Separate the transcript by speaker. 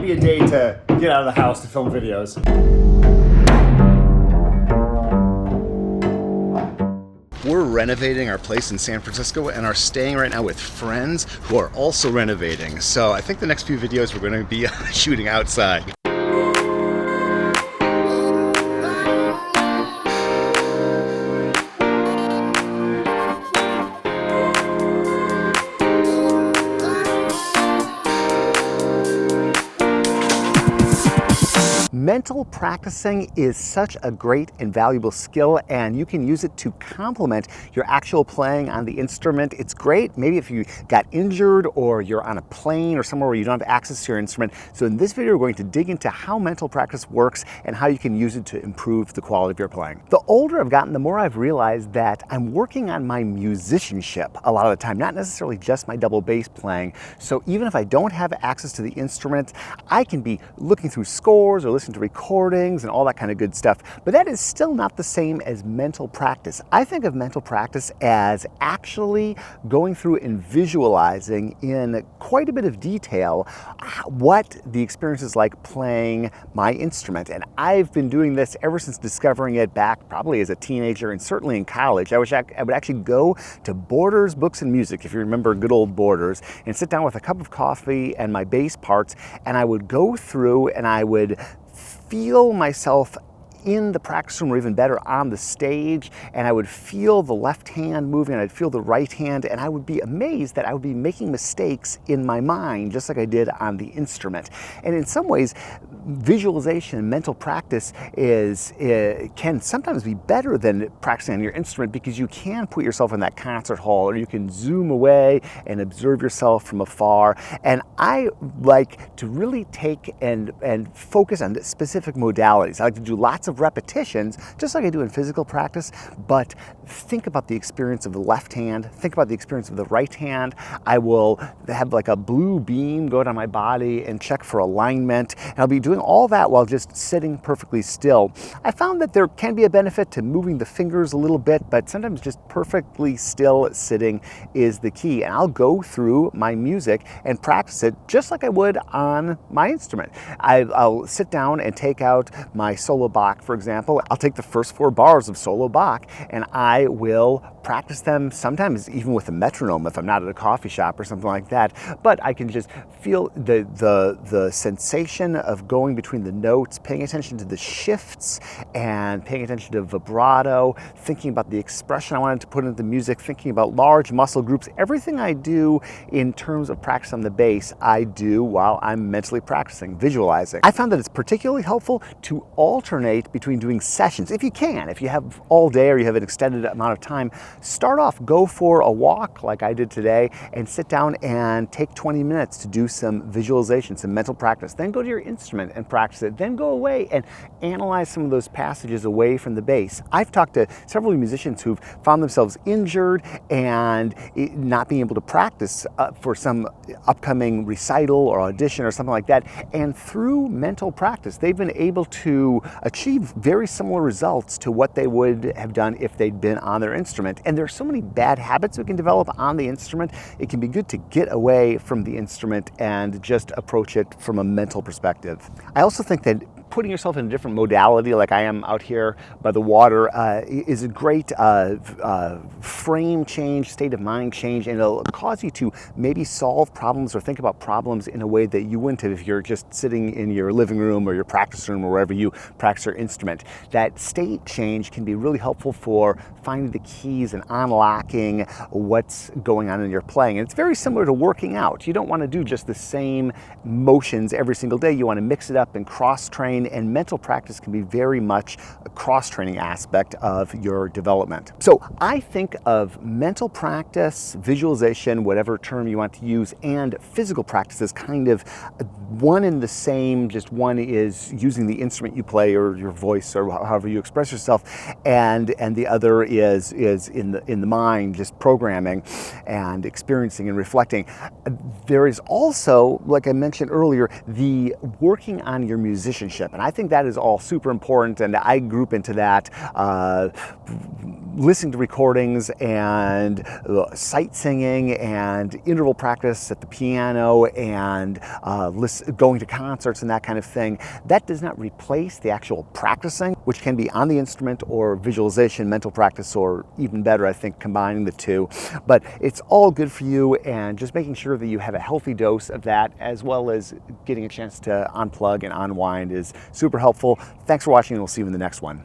Speaker 1: be a day to get out of the house to film videos. We're renovating our place in San Francisco and are staying right now with friends who are also renovating. So I think the next few videos we're going to be shooting outside. Mental practicing is such a great and valuable skill, and you can use it to complement your actual playing on the instrument. It's great maybe if you got injured or you're on a plane or somewhere where you don't have access to your instrument. So in this video, we're going to dig into how mental practice works and how you can use it to improve the quality of your playing. The older I've gotten, the more I've realized that I'm working on my musicianship a lot of the time, not necessarily just my double bass playing. So even if I don't have access to the instrument, I can be looking through scores or listening to recordings and all that kind of good stuff, but that is still not the same as mental practice. I think of mental practice as actually going through and visualizing in quite a bit of detail what the experience is like playing my instrument. And I've been doing this ever since discovering it back probably as a teenager and certainly in college. I would actually go to Borders Books and Music, if you remember good old Borders, and sit down with a cup of coffee and my bass parts, and I would go through and I would feel myself in the practice room, or even better, on the stage, and I would feel the left hand moving and I'd feel the right hand, and I would be amazed that I would be making mistakes in my mind just like I did on the instrument. And in some ways, visualization and mental practice can sometimes be better than practicing on your instrument, because you can put yourself in that concert hall, or you can zoom away and observe yourself from afar. And I like to really take and focus on specific modalities. I like to do lots of repetitions, just like I do in physical practice, but think about the experience of the left hand, think about the experience of the right hand. I will have like a blue beam go down my body and check for alignment, and I'll be doing all that while just sitting perfectly still. I found that there can be a benefit to moving the fingers a little bit, but sometimes just perfectly still sitting is the key. And I'll go through my music and practice it just like I would on my instrument. I'll sit down and take out my solo Bach, for example. I'll take the first 4 bars of solo Bach and I will practice them, sometimes even with a metronome if I'm not at a coffee shop or something like that. But I can just feel the sensation of going between the notes, paying attention to the shifts and paying attention to vibrato, thinking about the expression I wanted to put into the music, thinking about large muscle groups. Everything I do in terms of practice on the bass, I do while I'm mentally practicing, visualizing. I found that it's particularly helpful to alternate between doing sessions. If you can, if you have all day or you have an extended amount of time, start off, go for a walk like I did today, and sit down and take 20 minutes to do some visualization, some mental practice. Then go to your instrument and practice it. Then go away and analyze some of those passages away from the bass. I've talked to several musicians who've found themselves injured and not being able to practice for some upcoming recital or audition or something like that. And through mental practice, they've been able to achieve very similar results to what they would have done if they'd been on their instrument. And there are so many bad habits we can develop on the instrument. It can be good to get away from the instrument and just approach it from a mental perspective. I also think that putting yourself in a different modality, like I am out here by the water, is a great frame change, state of mind change, and it'll cause you to maybe solve problems or think about problems in a way that you wouldn't have if you're just sitting in your living room or your practice room or wherever you practice your instrument. That state change can be really helpful for finding the keys and unlocking what's going on in your playing. And it's very similar to working out. You don't want to do just the same motions every single day. You want to mix it up and cross-train, and mental practice can be very much a cross-training aspect of your development. So I think of mental practice, visualization, whatever term you want to use, and physical practice as kind of one and the same. Just one is using the instrument you play or your voice or however you express yourself, and the other is in the mind, just programming and experiencing and reflecting. There is also, like I mentioned earlier, the working on your musicianship. musicianship. And I think that is all super important, and I group into that listening to recordings and sight singing and interval practice at the piano and going to concerts and that kind of thing. That does not replace the actual practicing, which can be on the instrument or visualization, mental practice, or even better, I think, combining the two. But it's all good for you, and just making sure that you have a healthy dose of that, as well as getting a chance to unplug and unwind, is super helpful. Thanks for watching, and we'll see you in the next one.